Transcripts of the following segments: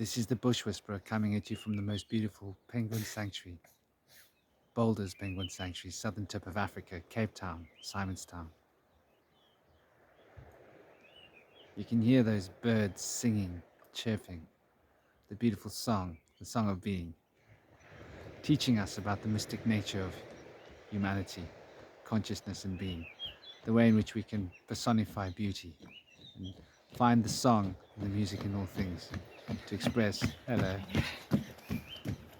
This is the Bush Whisperer coming at you from the most beautiful penguin sanctuary, Boulders Penguin Sanctuary, southern tip of Africa, Cape Town, Simonstown. You can hear those birds singing, chirping, the beautiful song, the song of being, teaching us about the mystic nature of humanity, consciousness and being, the way in which we can personify beauty and find the song and the music in all things to express, hello,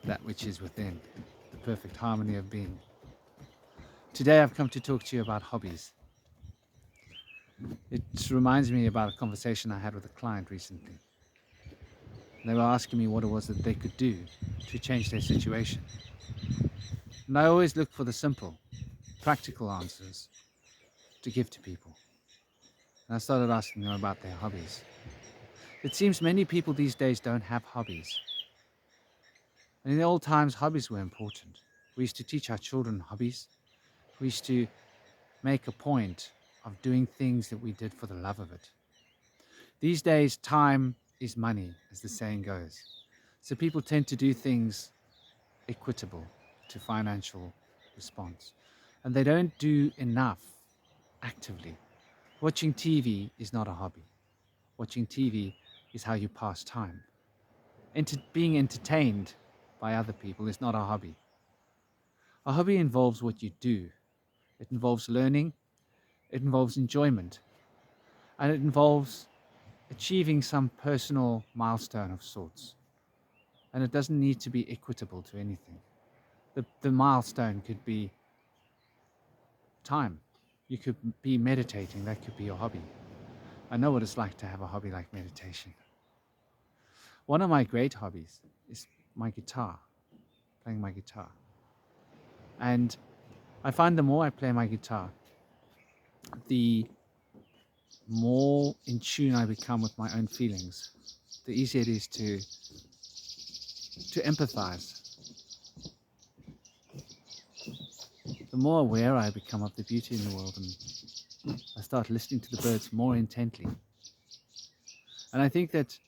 that which is within, the perfect harmony of being. Today I've come to talk to you about hobbies. It reminds me about a conversation I had with a client recently. They were asking me what it was that they could do to change their situation. And I always look for the simple, practical answers to give to people. And I started asking them about their hobbies. It seems many people these days don't have hobbies. And in the old times, hobbies were important. We used to teach our children hobbies. We used to make a point of doing things that we did for the love of it. These days, time is money, as the saying goes. So people tend to do things equitable to financial response. And they don't do enough actively. Watching TV is not a hobby. Watching TV is how you pass time. Being entertained by other people is not a hobby. A hobby involves what you do. It involves learning, it involves enjoyment, and it involves achieving some personal milestone of sorts. And it doesn't need to be equitable to anything. The milestone could be time. You could be meditating, that could be your hobby. I know what it's like to have a hobby like meditation. One of my great hobbies is my guitar, playing my guitar. And I find the more I play my guitar, the more in tune I become with my own feelings, the easier it is to empathize. The more aware I become of the beauty in the world, and I start listening to the birds more intently. And I think that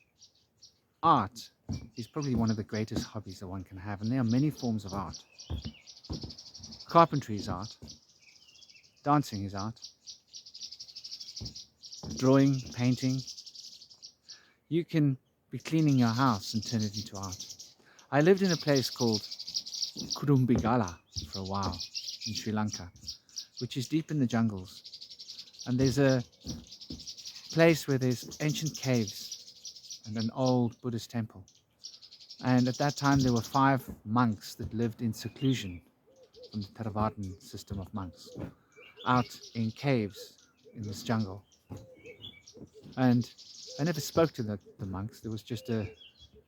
art is probably one of the greatest hobbies that one can have, and there are many forms of art. Carpentry is art, dancing is art, drawing, painting. You can be cleaning your house and turn it into art. I lived in a place called Kurumbigala for a while in Sri Lanka, which is deep in the jungles. And there's a place where there's ancient caves and an old Buddhist temple. And at that time, there were 5 monks that lived in seclusion from the Theravadan system of monks, out in caves in this jungle. And I never spoke to the monks. There was just a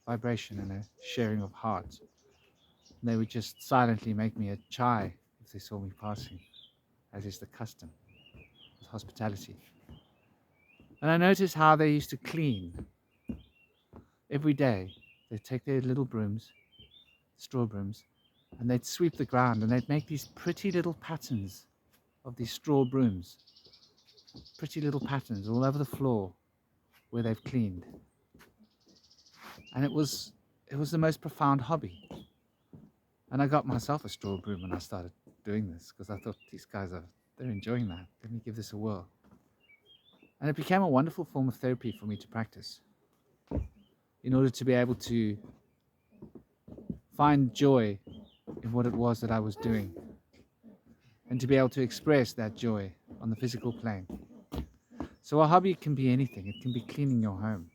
vibration and a sharing of hearts. And they would just silently make me a chai if they saw me passing, as is the custom with hospitality. And I noticed how they used to clean every day. They'd take their little brooms, straw brooms, and they'd sweep the ground, and they'd make these pretty little patterns of these straw brooms. Pretty little patterns all over the floor where they've cleaned. And it was the most profound hobby. And I got myself a straw broom when I started doing this, because I thought, these guys they're enjoying that. Let me give this a whirl. And it became a wonderful form of therapy for me to practice, in order to be able to find joy in what it was that I was doing, and to be able to express that joy on the physical plane. So a hobby can be anything. It can be cleaning your home.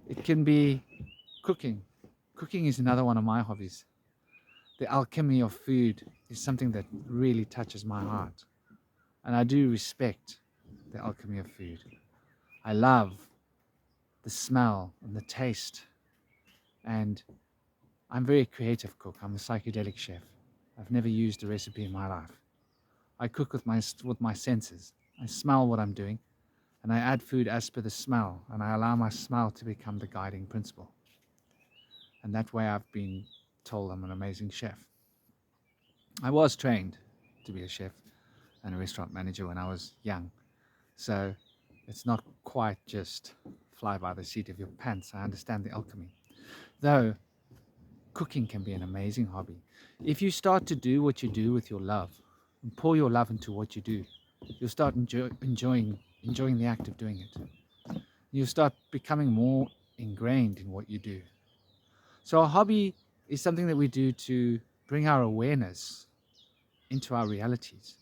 It can be cooking. Cooking is another one of my hobbies. The alchemy of food is something that really touches my heart. And I do respect the alchemy of food. I love the smell and the taste. And I'm a very creative cook. I'm a psychedelic chef. I've never used a recipe in my life. I cook with my senses. I smell what I'm doing, and I add food as per the smell, and I allow my smell to become the guiding principle. And that way I've been told I'm an amazing chef. I was trained to be a chef and a restaurant manager when I was young, so it's not quite just fly by the seat of your pants. I understand the alchemy. Though, cooking can be an amazing hobby. If you start to do what you do with your love, and pour your love into what you do, you'll start enjoying the act of doing it. You'll start becoming more ingrained in what you do. So a hobby is something that we do to bring our awareness into our realities.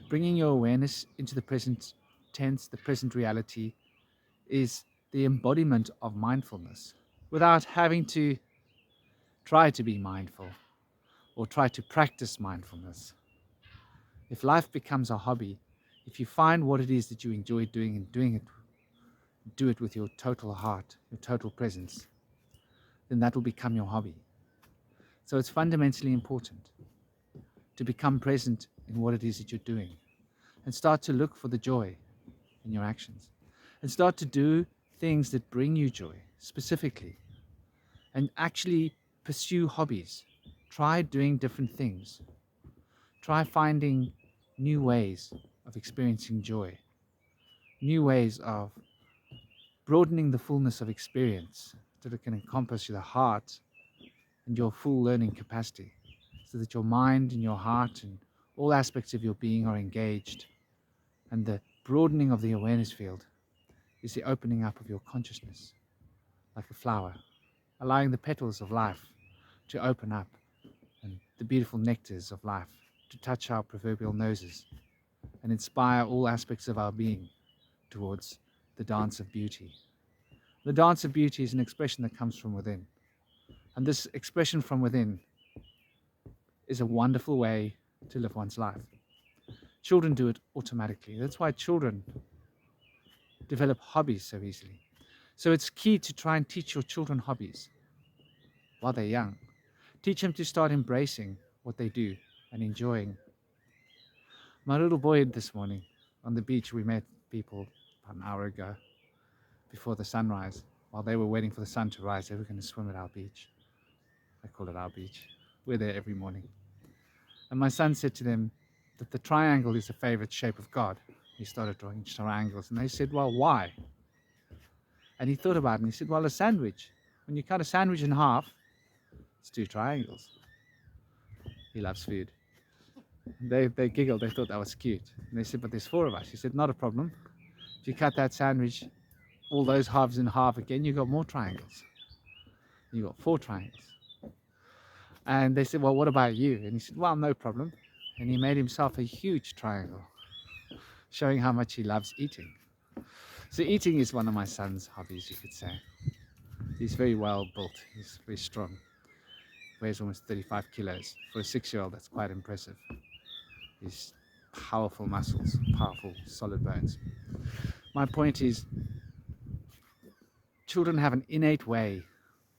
Bringing your awareness into the present tense, the present reality, is the embodiment of mindfulness without having to try to be mindful or try to practice mindfulness. If life becomes a hobby, if you find what it is that you enjoy doing and do it with your total heart, your total presence, then that will become your hobby. So it's fundamentally important to become present in what it is that you're doing and start to look for the joy in your actions and start to do things that bring you joy specifically and actually pursue hobbies. Try doing different things. Try finding new ways of experiencing joy, new ways of broadening the fullness of experience so that it can encompass the heart and your full learning capacity, so that your mind and your heart and all aspects of your being are engaged, and the broadening of the awareness field is the opening up of your consciousness, like a flower, allowing the petals of life to open up and the beautiful nectars of life to touch our proverbial noses and inspire all aspects of our being towards the dance of beauty. The dance of beauty is an expression that comes from within. And this expression from within is a wonderful way to live one's life. Children do it automatically. That's why children develop hobbies so easily. So it's key to try and teach your children hobbies while they're young. Teach them to start embracing what they do and enjoying. My little boy this morning on the beach, we met people about an hour ago before the sunrise. While they were waiting for the sun to rise, they were going to swim at our beach. I call it our beach. We're there every morning. And my son said to them that the triangle is a favorite shape of God. He started drawing triangles, and they said, well, why? And he thought about it, and he said, well, a sandwich. When you cut a sandwich in half, it's 2 triangles. He loves food. They giggled, they thought that was cute. And they said, but there's 4 of us. He said, not a problem. If you cut that sandwich, all those halves in half again, you got more triangles. You got 4 triangles. And they said, well, what about you? And he said, well, no problem. And he made himself a huge triangle, showing how much he loves eating. So eating is one of my son's hobbies, you could say. He's very well built. He's very strong. Weighs almost 35 kilos. For a 6-year-old, that's quite impressive. He's powerful muscles, powerful, solid bones. My point is, children have an innate way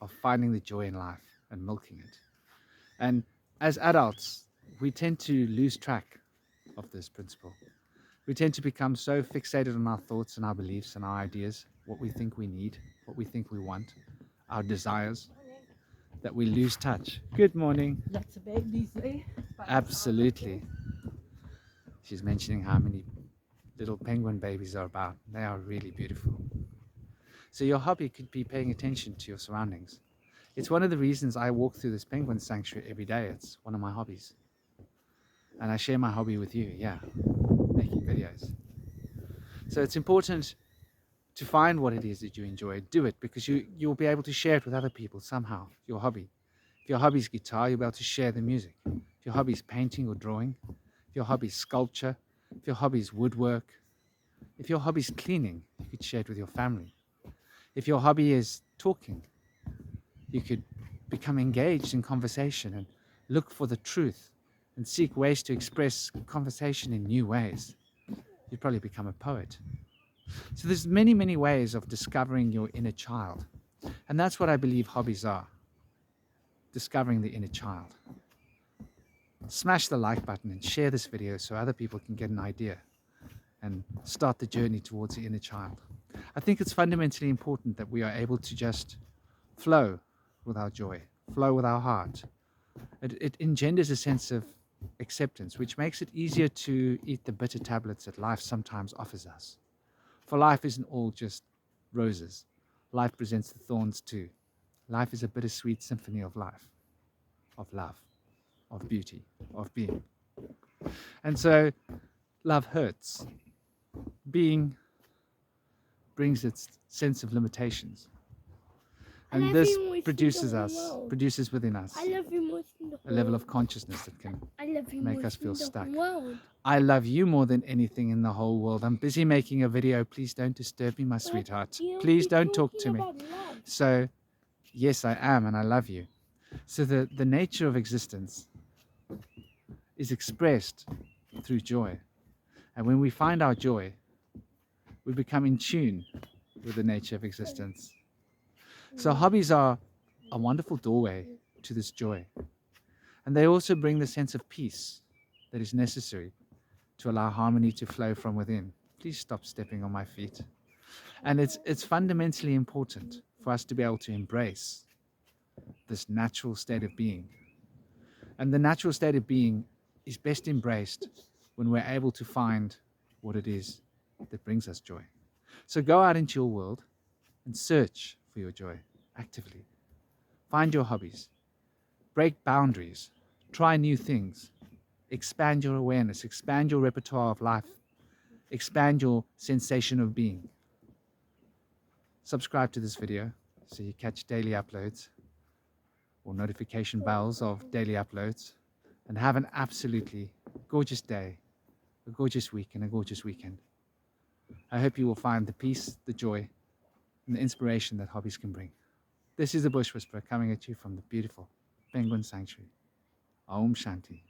of finding the joy in life and milking it. And as adults, we tend to lose track of this principle. We tend to become so fixated on our thoughts and our beliefs and our ideas, what we think we need, what we think we want, our desires, that we lose touch. Good morning. Lots of babies, eh? Absolutely. She's mentioning how many little penguin babies are about. They are really beautiful. So your hobby could be paying attention to your surroundings. It's one of the reasons I walk through this penguin sanctuary every day. It's one of my hobbies. And I share my hobby with you, making videos. So it's important to find what it is that you enjoy. Do it, because you'll be able to share it with other people somehow, your hobby. If your hobby is guitar, you'll be able to share the music. If your hobby is painting or drawing, if your hobby is sculpture, if your hobby is woodwork, if your hobby is cleaning, you could share it with your family. If your hobby is talking, you could become engaged in conversation and look for the truth and seek ways to express conversation in new ways. You'd probably become a poet. So there's many, many ways of discovering your inner child. And that's what I believe hobbies are. Discovering the inner child. Smash the like button and share this video so other people can get an idea and start the journey towards the inner child. I think it's fundamentally important that we are able to just flow with our joy, flow with our heart. It engenders a sense of acceptance, which makes it easier to eat the bitter tablets that life sometimes offers us. For life isn't all just roses. Life presents the thorns too. Life is a bittersweet symphony of life, of love, of beauty, of being. And so love hurts. Being brings its sense of limitations. And this produces within us a level of consciousness that can make us feel stuck. I love you more than anything in the whole world. I'm busy making a video. Please don't disturb me, my sweetheart. Please don't talk to me. So, yes, I am, and I love you. So the nature of existence is expressed through joy. And when we find our joy, we become in tune with the nature of existence. So hobbies are a wonderful doorway to this joy. And they also bring the sense of peace that is necessary to allow harmony to flow from within. Please stop stepping on my feet. And it's fundamentally important for us to be able to embrace this natural state of being. And the natural state of being is best embraced when we're able to find what it is that brings us joy. So go out into your world and search for your joy actively. Find your hobbies. Break boundaries. Try new things. Expand your awareness. Expand your repertoire of life. Expand your sensation of being. Subscribe to this video so you catch daily uploads or notification bells of daily uploads. And have an absolutely gorgeous day, a gorgeous week, and a gorgeous weekend. I hope you will find the peace, the joy, and the inspiration that hobbies can bring. This is the Bush Whisperer coming at you from the beautiful Penguin Sanctuary. Om Shanti.